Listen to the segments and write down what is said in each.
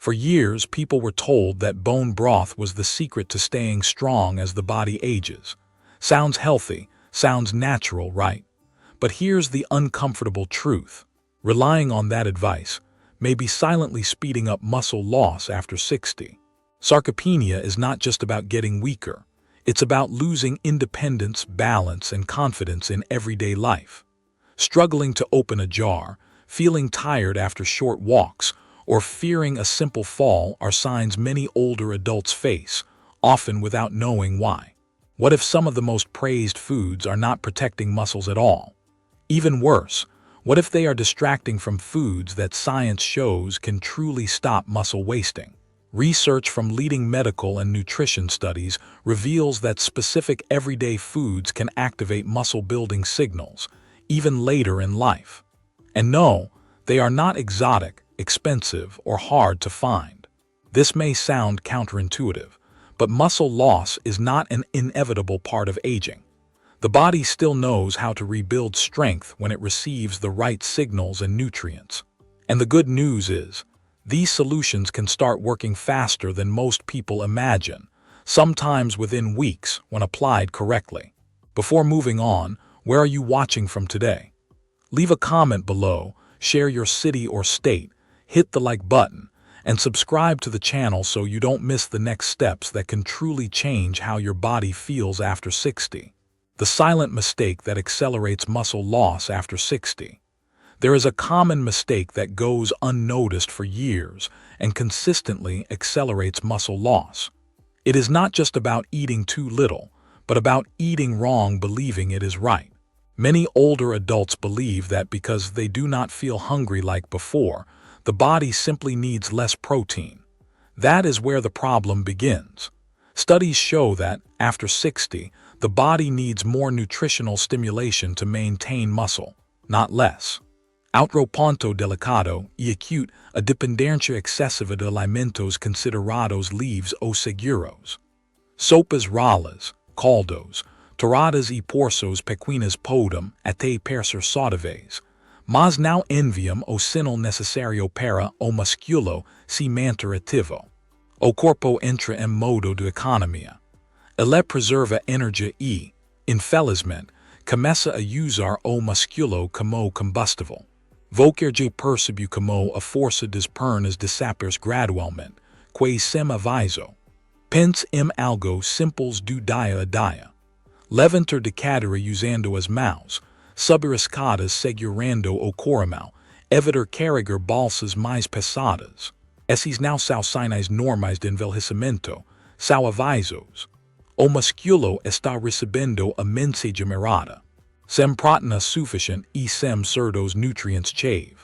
For years, people were told that bone broth was the secret to staying strong as the body ages. Sounds healthy, sounds natural, right? But here's the uncomfortable truth. Relying on that advice may be silently speeding up muscle loss after 60. Sarcopenia is not just about getting weaker. It's about losing independence, balance, and confidence in everyday life. Struggling to open a jar, feeling tired after short walks, or fearing a simple fall are signs many older adults face, often without knowing why. What if some of the most praised foods are not protecting muscles at all? Even worse, what if they are distracting from foods that science shows can truly stop muscle wasting? Research from leading medical and nutrition studies reveals that specific everyday foods can activate muscle-building signals, even later in life. And no, they are not exotic, expensive, or hard to find. This may sound counterintuitive, but muscle loss is not an inevitable part of aging. The body still knows how to rebuild strength when it receives the right signals and nutrients. And the good news is, these solutions can start working faster than most people imagine, sometimes within weeks when applied correctly. Before moving on, where are you watching from today? Leave a comment below, share your city or state, hit the like button, and subscribe to the channel so you don't miss the next steps that can truly change how your body feels after 60. The silent mistake that accelerates muscle loss after 60. There is a common mistake that goes unnoticed for years and consistently accelerates muscle loss. It is not just about eating too little, but about eating wrong believing it is right. Many older adults believe that because they do not feel hungry like before, the body simply needs less protein. That is where the problem begins. Studies show that, after 60, the body needs more nutritional stimulation to maintain muscle, not less. Outro ponto delicado e acute a dependencia excessiva de alimentos considerados leves ou seguros. Sopas ralas, caldos, toradas e porços pequenas podem até parecer saudáveis, mas não enviam o sinal necessário para o músculo se manter ativo. O corpo entra em modo de economia. Ele preserva energia e, infelizmente, começa a usar o músculo como combustível. Voquer já percebeu como a força das pernas desaparece gradualmente, quase sem aviso. Pense em algo simples do dia a dia. Levantar de cadeira usando as mãos, subir escadas segurando o corrimão, evitar carregar bolsas mais pesadas. Esses não são sinais normais de envelhecimento, são avisos. O músculo está recebendo a mensagem errada. Sem proteína suficiente e sem certos nutrientes-chave.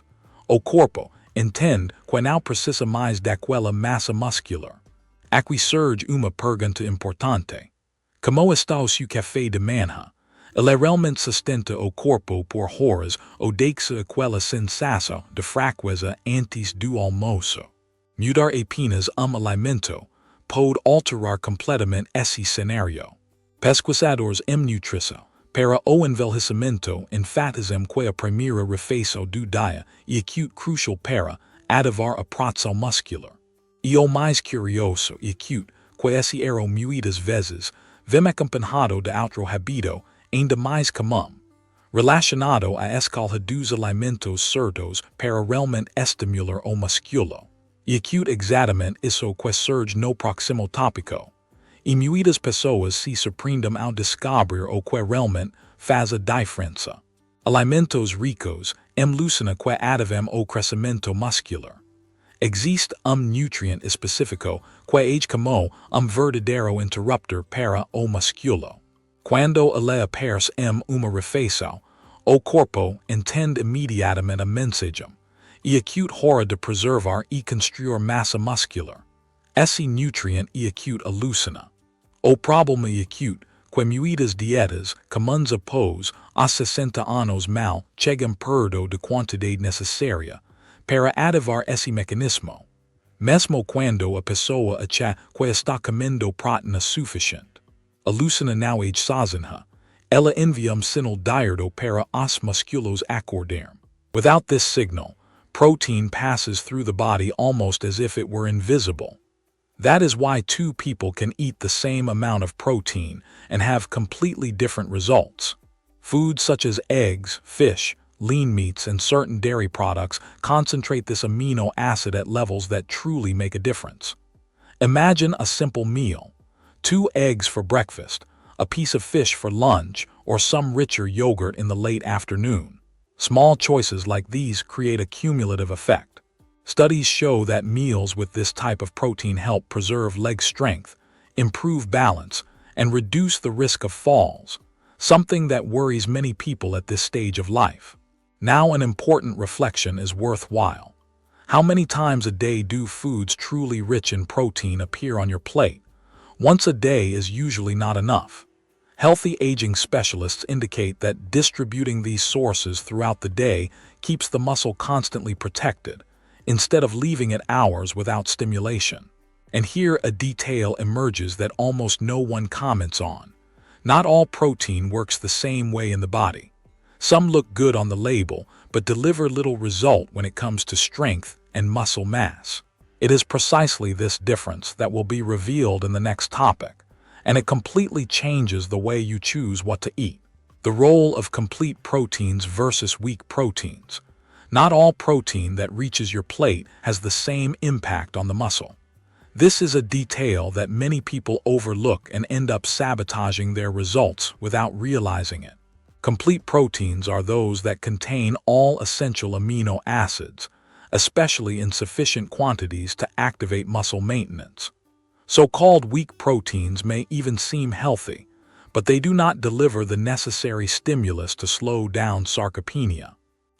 O corpo entende que não precisa mais daquela massa muscular. Aqui surge uma pergunta importante. Como está o seu café de manhã? Ele realmente sustenta o corpo por horas ou deixa aquela sensação de fraqueza antes do almoço? Mudar apenas alimento pode alterar completamente esse cenário. Pesquisadores em nutrição para o envelhecimento enfatizam que a primeira refeição do dia é acute crucial para ativar a produção muscular. E o mais curioso é que esse erro muitas vezes vem acompanhado de outro hábito ainda mais comum, relacionado à escolha dos alimentos certos para realmente estimular o músculo. E acute exatamente isso que surge no próximo tópico. E muitas pessoas se surpreendem ao descobrir o que realmente faz a diferença. Alimentos ricos em leucina que ativam o crescimento muscular. Existe nutriente específico que age como verdadeiro interruptor para o músculo. Quando ele aparece em uma refeição, o corpo entende imediatamente a mensagem. E acute hora de preservar e construir massa muscular. Esse nutriente é acute a leucina. O problema é acute que muitas dietas comuns após a 60 anos mal chegam perto da quantidade necessária para ativar esse mecanismo. Mesmo quando a pessoa acha que está comendo proteína suficiente. A leucina não age sozinha. Ela envia sinal direto para os músculos acordar. Without this signal, protein passes through the body almost as if it were invisible. That is why two people can eat the same amount of protein and have completely different results. Foods such as eggs, fish, lean meats, and certain dairy products concentrate this amino acid at levels that truly make a difference. Imagine a simple meal: 2 eggs for breakfast, a piece of fish for lunch, or some richer yogurt in the late afternoon. Small choices like these create a cumulative effect. Studies show that meals with this type of protein help preserve leg strength, improve balance, and reduce the risk of falls, something that worries many people at this stage of life. Now, an important reflection is worthwhile. How many times a day do foods truly rich in protein appear on your plate? Once a day is usually not enough. Healthy aging specialists indicate that distributing these sources throughout the day keeps the muscle constantly protected, instead of leaving it hours without stimulation. And here a detail emerges that almost no one comments on. Not all protein works the same way in the body. Some look good on the label, but deliver little result when it comes to strength and muscle mass. It is precisely this difference that will be revealed in the next topic, and it completely changes the way you choose what to eat. The role of complete proteins versus weak proteins. Not all protein that reaches your plate has the same impact on the muscle. This is a detail that many people overlook and end up sabotaging their results without realizing it. Complete proteins are those that contain all essential amino acids, especially in sufficient quantities to activate muscle maintenance. So-called weak proteins may even seem healthy, but they do not deliver the necessary stimulus to slow down sarcopenia.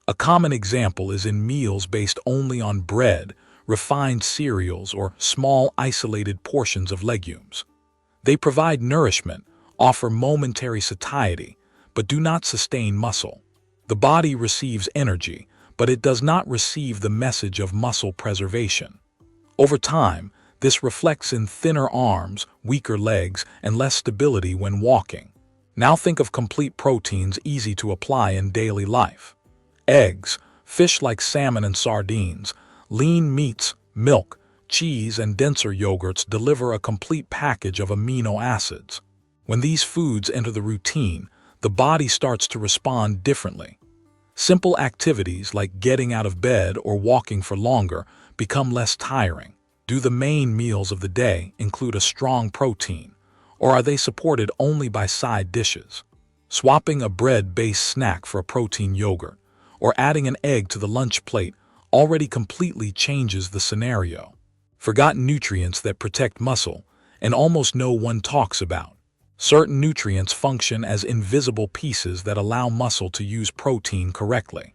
A common example is in meals based only on bread, refined cereals, or small isolated portions of legumes. They provide nourishment, offer momentary satiety, but do not sustain muscle. The body receives energy, but it does not receive the message of muscle preservation. Over time, this reflects in thinner arms, weaker legs, and less stability when walking. Now think of complete proteins easy to apply in daily life. Eggs, fish like salmon and sardines, lean meats, milk, cheese, and denser yogurts deliver a complete package of amino acids. When these foods enter the routine, the body starts to respond differently. Simple activities like getting out of bed or walking for longer become less tiring. Do the main meals of the day include a strong protein, or are they supported only by side dishes? Swapping a bread-based snack for a protein yogurt, or adding an egg to the lunch plate already completely changes the scenario. Forgotten nutrients that protect muscle, and almost no one talks about. Certain nutrients function as invisible pieces that allow muscle to use protein correctly.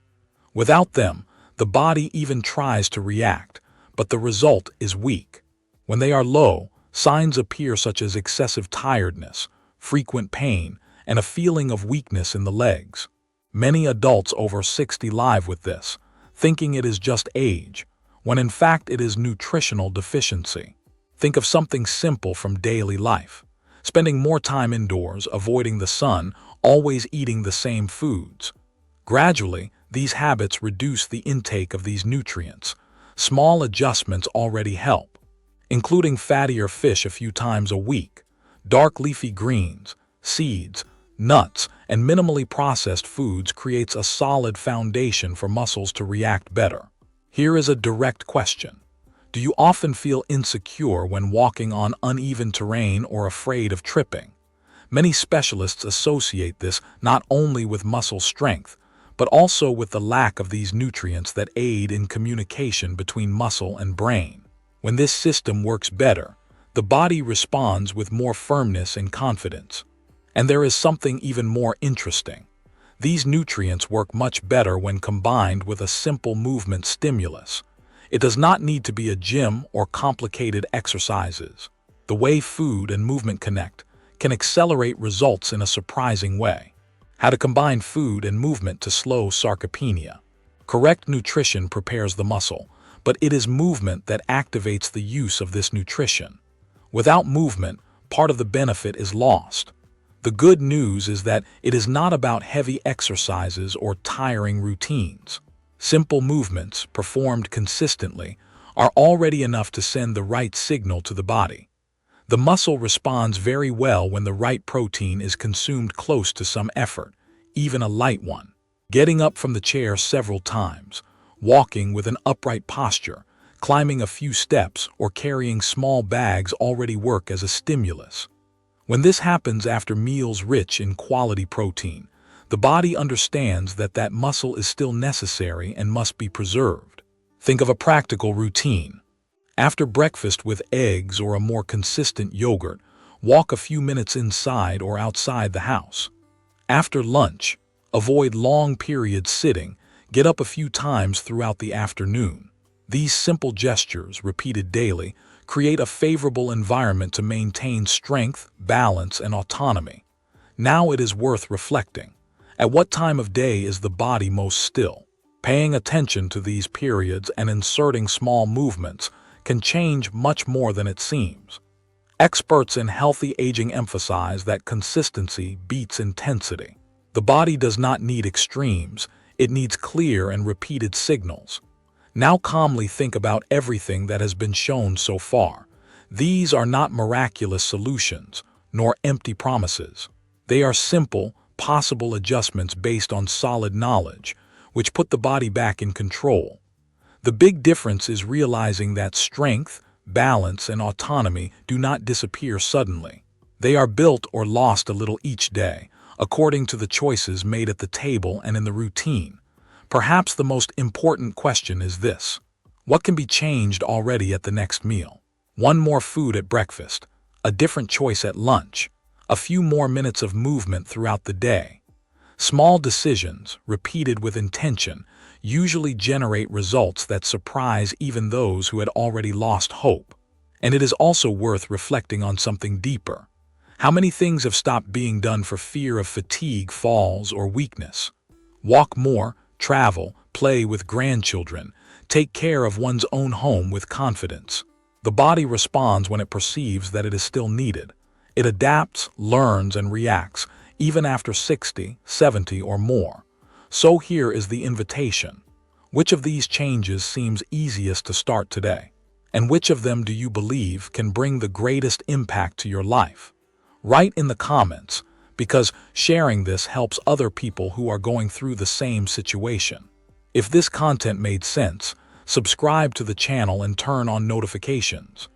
Without them, the body even tries to react, but the result is weak. When they are low, signs appear such as excessive tiredness, frequent pain, and a feeling of weakness in the legs. Many adults over 60 live with this, thinking it is just age, when in fact it is nutritional deficiency. Think of something simple from daily life. Spending more time indoors, avoiding the sun, always eating the same foods. Gradually, these habits reduce the intake of these nutrients. Small adjustments already help, including fattier fish a few times a week, dark leafy greens, seeds, nuts, and minimally processed foods creates a solid foundation for muscles to react better. Here is a direct question. Do you often feel insecure when walking on uneven terrain or afraid of tripping? Many specialists associate this not only with muscle strength, but also with the lack of these nutrients that aid in communication between muscle and brain. When this system works better, the body responds with more firmness and confidence. And there is something even more interesting. These nutrients work much better when combined with a simple movement stimulus. It does not need to be a gym or complicated exercises. The way food and movement connect can accelerate results in a surprising way. How to combine food and movement to slow sarcopenia. Correct nutrition prepares the muscle, but it is movement that activates the use of this nutrition. Without movement, part of the benefit is lost. The good news is that it is not about heavy exercises or tiring routines. Simple movements, performed consistently, are already enough to send the right signal to the body. The muscle responds very well when the right protein is consumed close to some effort, even a light one. Getting up from the chair several times, walking with an upright posture, climbing a few steps, or carrying small bags already work as a stimulus. When this happens after meals rich in quality protein, the body understands that that muscle is still necessary and must be preserved. Think of a practical routine. After breakfast with eggs or a more consistent yogurt, walk a few minutes inside or outside the house. After lunch, avoid long periods sitting, get up a few times throughout the afternoon. These simple gestures, repeated daily, create a favorable environment to maintain strength, balance, and autonomy. Now it is worth reflecting. At what time of day is the body most still? Paying attention to these periods and inserting small movements can change much more than it seems. Experts in healthy aging emphasize that consistency beats intensity. The body does not need extremes, it needs clear and repeated signals. Now calmly think about everything that has been shown so far. These are not miraculous solutions, nor empty promises. They are simple, possible adjustments based on solid knowledge, which put the body back in control. The big difference is realizing that strength, balance, and autonomy do not disappear suddenly. They are built or lost a little each day, according to the choices made at the table and in the routine. Perhaps the most important question is this: what can be changed already at the next meal? One more food at breakfast, a different choice at lunch, a few more minutes of movement throughout the day. Small decisions, repeated with intention, usually generate results that surprise even those who had already lost hope. And it is also worth reflecting on something deeper. How many things have stopped being done for fear of fatigue, falls, or weakness? Walk more, travel, play with grandchildren, take care of one's own home with confidence. The body responds when it perceives that it is still needed. It adapts, learns, and reacts, even after 60, 70, or more. So here is the invitation. Which of these changes seems easiest to start today? And which of them do you believe can bring the greatest impact to your life? Write in the comments, because sharing this helps other people who are going through the same situation. If this content made sense, subscribe to the channel and turn on notifications.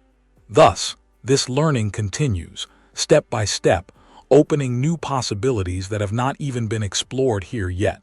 Thus, this learning continues, step by step, opening new possibilities that have not even been explored here yet.